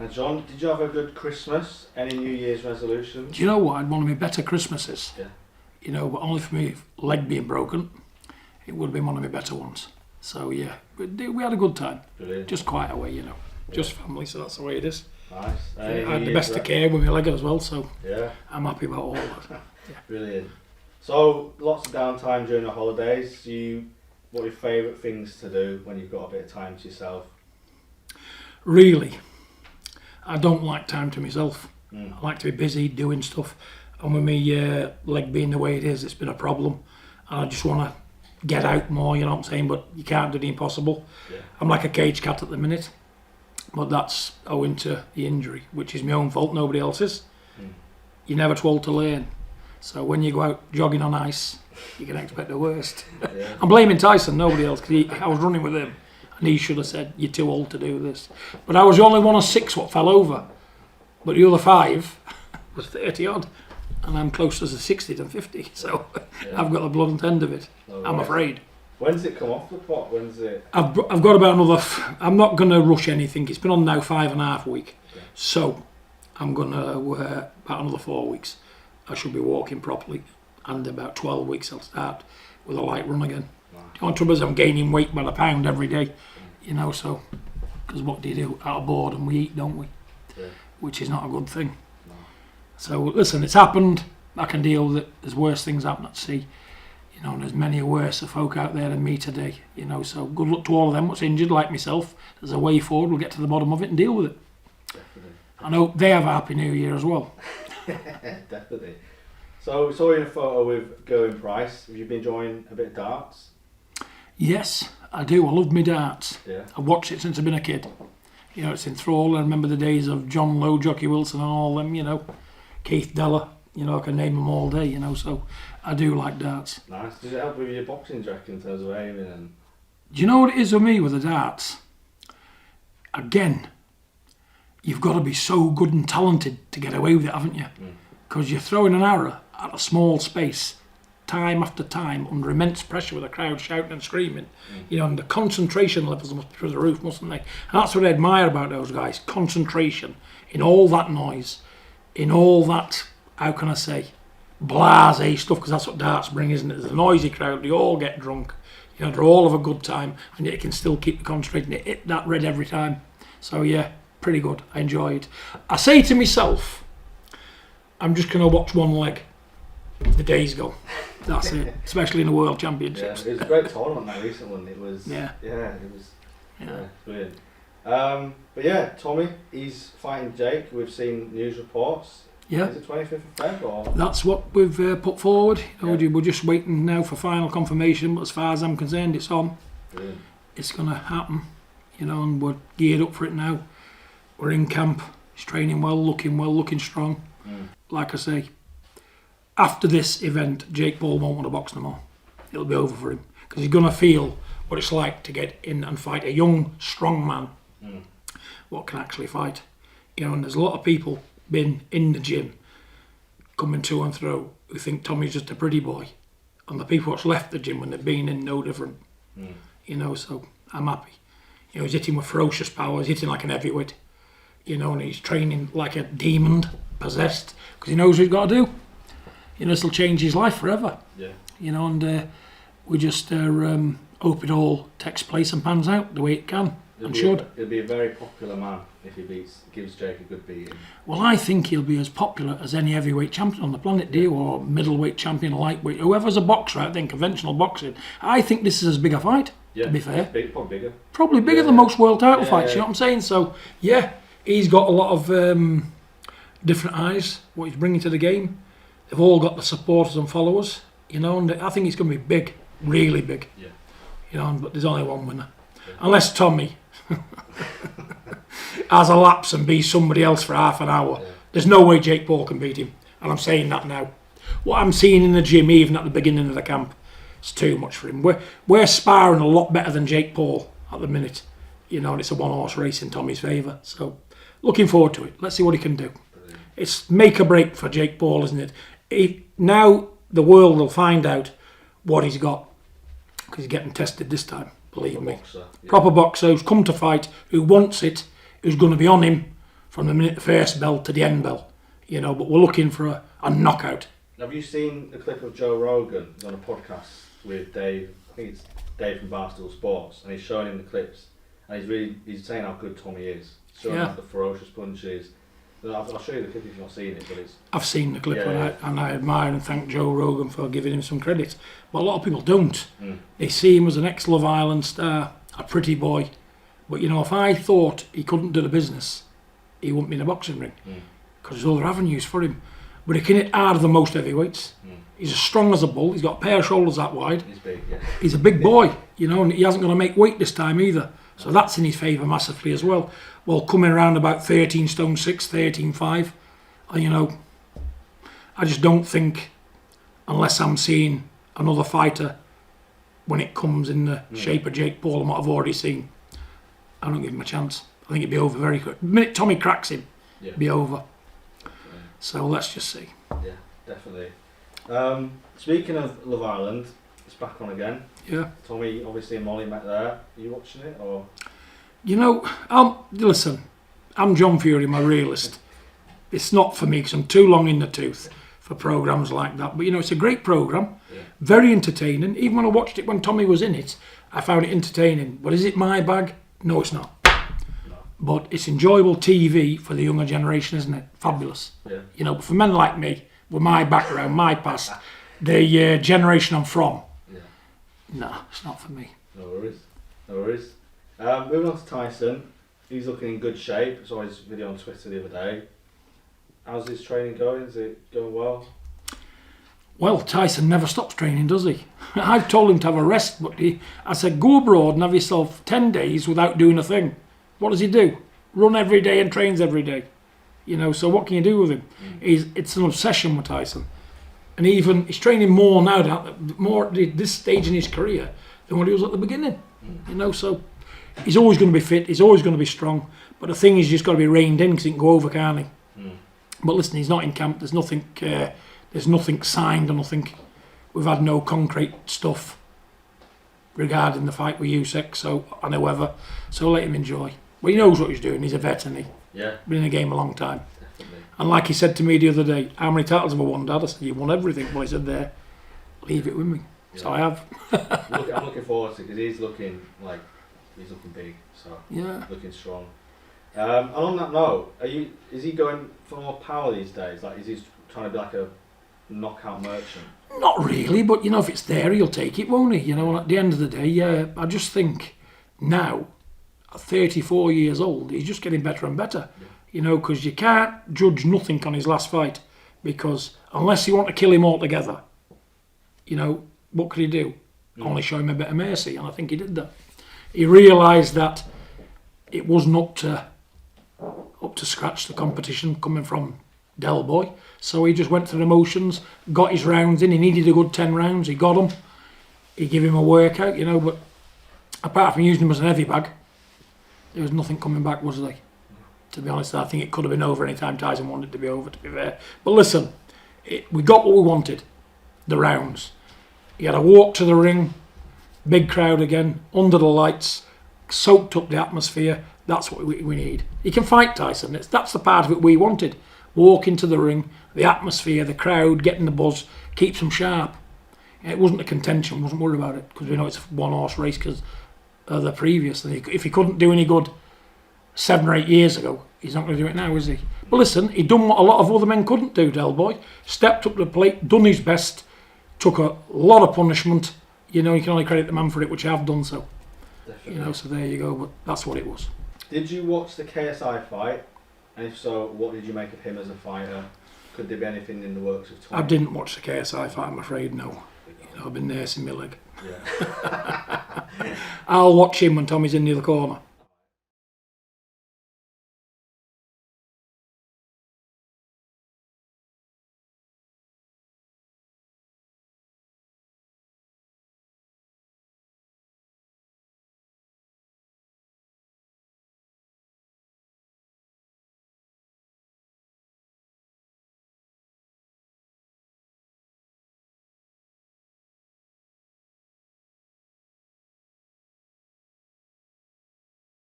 And John, did you have a good Christmas? Any New Year's resolutions? Do you know what? I'd one of my better Christmases. Yeah. You know, but only for me leg being broken, it would have been one of my better ones. So yeah, we had a good time. Brilliant. Just quiet away, you know. Just family, so that's the way it is. Nice. I had the best of care with my leg as well, so Yeah. I'm happy about all that. Brilliant. So, lots of downtime during the holidays. What are your favourite things to do when you've got a bit of time to yourself? Really, I don't like time to myself. Mm. I like to be busy doing stuff, and with me leg being the way it is, it's been a problem. And I just want to get out more, you know what I'm saying? But you can't do the impossible. Yeah. I'm like a cage cat at the minute, but that's owing to the injury, which is my own fault, nobody else's. Mm. You're never told to learn. So when you go out jogging on ice, you can expect the worst. Yeah. I'm blaming Tyson, nobody else, because I was running with him, and he should have said, "You're too old to do this." But I was the only one of 6 what fell over. But the other 5 was 30 odd, and I'm closer to 60 than 50, so Yeah. I've got the blunt end of it. No I'm worries. afraid. When's it come off the pot? When's it? I've got about another. I'm not going to rush anything. It's been on now 5.5 weeks, Yeah. so I'm going to about another 4 weeks. I should be walking properly, and about 12 weeks I'll start with a light run again. Nice. The only trouble is I'm gaining weight by the pound every day, you know. So, because what do you do? Out of boredom, we eat, don't we? Yeah. Which is not a good thing. No. So listen, it's happened. I can deal with it. There's worse things happening at sea. You know, and there's many worse folk out there than me today. You know, so good luck to all of them what's injured, like myself. There's a way forward. We'll get to the bottom of it and deal with it. Definitely. I hope they have a happy New Year as well. Definitely. So, we saw you in a photo with Gerwyn Price. Have you been enjoying a bit of darts? Yes, I do. I love my darts. Yeah. I've watched it since I've been a kid. You know, it's enthralling. I remember the days of John Lowe, Jockey Wilson and all them, you know. Keith Deller, you know, I can name them all day, you know, so I do like darts. Nice. Does it help with your boxing, do you reckon, in terms of aiming and... Do you know what it is with me with the darts? Again, you've got to be so good and talented to get away with it, haven't you? Because you're throwing an arrow at a small space, time after time, under immense pressure with a crowd shouting and screaming. You know, and the concentration levels must be through the roof, mustn't they? And that's what I admire about those guys, concentration in all that noise, in all that, how can I say, blasé stuff, because that's what darts bring, isn't it? There's a noisy crowd, they all get drunk, you know, they're all have a good time, and yet you can still keep the concentration, it hit that red every time. So yeah, pretty good, I enjoy it. I say to myself, I'm just going to watch one leg, the days go. That's it, especially in the World Yeah, Championships. it was a great tournament, that recent one. It was... Yeah. Yeah, it was... Yeah. Brilliant. But yeah, Tommy, he's fighting Jake. We've seen news reports. Yeah. Is it 25th of Feb or? That's what we've put forward. You know, Yeah. we're just waiting now for final confirmation, but as far as I'm concerned, it's on. Brilliant. It's going to happen, you know, and we're geared up for it now. We're in camp, he's training well, looking strong. Like I say, after this event, Jake Paul won't want to box no more. It'll be over for him, because he's going to feel what it's like to get in and fight a young, strong man what can actually fight. You know, and there's a lot of people been in the gym, coming to and through, who think Tommy's just a pretty boy. And the people that's left the gym when they've been in, no different. You know, so I'm happy. You know, he's hitting with ferocious power, he's hitting like an heavyweight. You know, and he's training like a demon, possessed, because he knows what he's got to do. You know, this will change his life forever. Yeah. You know, and we just hope it all takes place and pans out the way it can and should. He'll be a very popular man if he gives Jake a good beating. Well, I think he'll be as popular as any heavyweight champion on the planet, do you? Or middleweight champion, lightweight, whoever's a boxer out there in conventional boxing. I think this is as big a fight, Yeah. to be fair. Big, probably bigger. Probably bigger Yeah. than most world title Yeah, fights, yeah. you know what I'm saying? So, yeah, he's got a lot of different eyes, what he's bringing to the game. They've all got the supporters and followers, you know, and I think it's going to be big, really big. Yeah. You know, but there's only one winner. Unless Tommy has a lapse and be somebody else for half an hour. Yeah. There's no way Jake Paul can beat him. And I'm saying that now. What I'm seeing in the gym, even at the beginning of the camp, it's too much for him. We're sparring a lot better than Jake Paul at the minute. You know, and it's a one-horse race in Tommy's favour. So, looking forward to it. Let's see what he can do. Brilliant. It's make or break for Jake Paul, isn't it? Now the world will find out what he's got. Because he's getting tested this time, believe me. Boxer, yeah. Proper boxer who's come to fight, who wants it, who's going to be on him from the minute the first bell to the end bell, you know. But we're looking for a knockout. Have you seen the clip of Joe Rogan? He's on a podcast with Dave. I think it's Dave from Barstool Sports, and he's showing him the clips, and he's saying how good Tommy is, showing Yeah. like the ferocious punches. I'll show you the clip if you've not seen it, but it's I've seen the clip Yeah. and I admire and thank Joe Rogan for giving him some credit. But a lot of people don't. Mm. They see him as an ex-Love Island star, a pretty boy. But you know, if I thought he couldn't do the business, he wouldn't be in a boxing ring. Because there's other avenues for him. But he can hit harder than most heavyweights. He's as strong as a bull. He's got a pair of shoulders that wide. He's big, yeah. He's a big boy, you know, and he hasn't got to make weight this time either. So that's in his favour massively as well. Well, coming around about 13 stone 6, 13.5, you know, I just don't think, unless I'm seeing another fighter when it comes in the shape of Jake Paul and what I've already seen, I don't give him a chance. I think it'd be over very quick. The minute Tommy cracks him, it'd be over. So let's just see. Yeah, definitely. Speaking of Love Island, it's back on again. Yeah. Tommy, obviously, and Molly met there. Are you watching it, or? You know, listen, I'm John Fury, I'm a realist. It's not for me because I'm too long in the tooth for programmes like that. But, you know, it's a great programme, very entertaining. Even when I watched it when Tommy was in it, I found it entertaining. But is it my bag? No, it's not. No. But it's enjoyable TV for the younger generation, isn't it? Fabulous. Yeah. You know, but for men like me, with my background, my past, the generation I'm from, no, it's not for me. No worries. No worries. Moving on to Tyson. He's looking in good shape. I saw his video on Twitter the other day. How's his training going? Is it going well? Well, Tyson never stops training, does he? I've told him to have a rest, but I said, go abroad and have yourself 10 days without doing a thing. What does he do? Run every day and trains every day. You know, so what can you do with him? It's an obsession with Tyson. And even, he's training more now, more at this stage in his career than what he was at the beginning. You know, so he's always going to be fit, he's always going to be strong. But the thing is, he's just got to be reined in because he can go over, can't he? But listen, he's not in camp, there's nothing signed or nothing. We've had no concrete stuff regarding the fight with Usyk, so, and whoever. So let him enjoy. Well, he knows what he's doing, he's a vet, isn't he? Yeah. Been in the game a long time. Definitely. And like he said to me the other day, how many titles have I won, Dad? I said, you won everything. Well, he said, there, leave it with me. So I have. I'm looking forward to it because he's looking big, so Yeah. looking strong. And on that note, is he going for more power these days? Like, is he trying to be like a knockout merchant? Not really, but you know, if it's there, he'll take it, won't he? You know, at the end of the day, I just think now, at 34 years old, he's just getting better and better. You know, because you can't judge nothing on his last fight, because unless you want to kill him altogether, you know, what could he do? Only show him a bit of mercy, and I think he did that. He realised that it wasn't up to scratch, the competition coming from Del Boy, so he just went through the motions, got his rounds in. He needed a good 10 rounds, he got them. He gave him a workout, you know, but apart from using him as an heavy bag, there was nothing coming back, was there? To be honest, I think it could have been over any time Tyson wanted it to be over, to be fair. But listen, we got what we wanted, the rounds. He had a walk to the ring, big crowd again, under the lights, soaked up the atmosphere. That's what we need. He can fight, Tyson. That's the part of it we wanted. Walk into the ring, the atmosphere, the crowd, getting the buzz, keeps him sharp. It wasn't a contention, wasn't worried about it, because we know it's a one-horse race because of the previous. And if he couldn't do any good 7 or 8 years ago, he's not going to do it now, is he? But listen, he done what a lot of other men couldn't do, Del Boy. Stepped up to the plate, done his best, took a lot of punishment. You know, you can only credit the man for it, which I have done so. Definitely. You know, so there you go, but that's what it was. Did you watch the KSI fight? And if so, what did you make of him as a fighter? Could there be anything in the works of Tommy? I didn't watch the KSI fight, I'm afraid, no. You know, I've been nursing my leg. Yeah. I'll watch him when Tommy's in the other corner.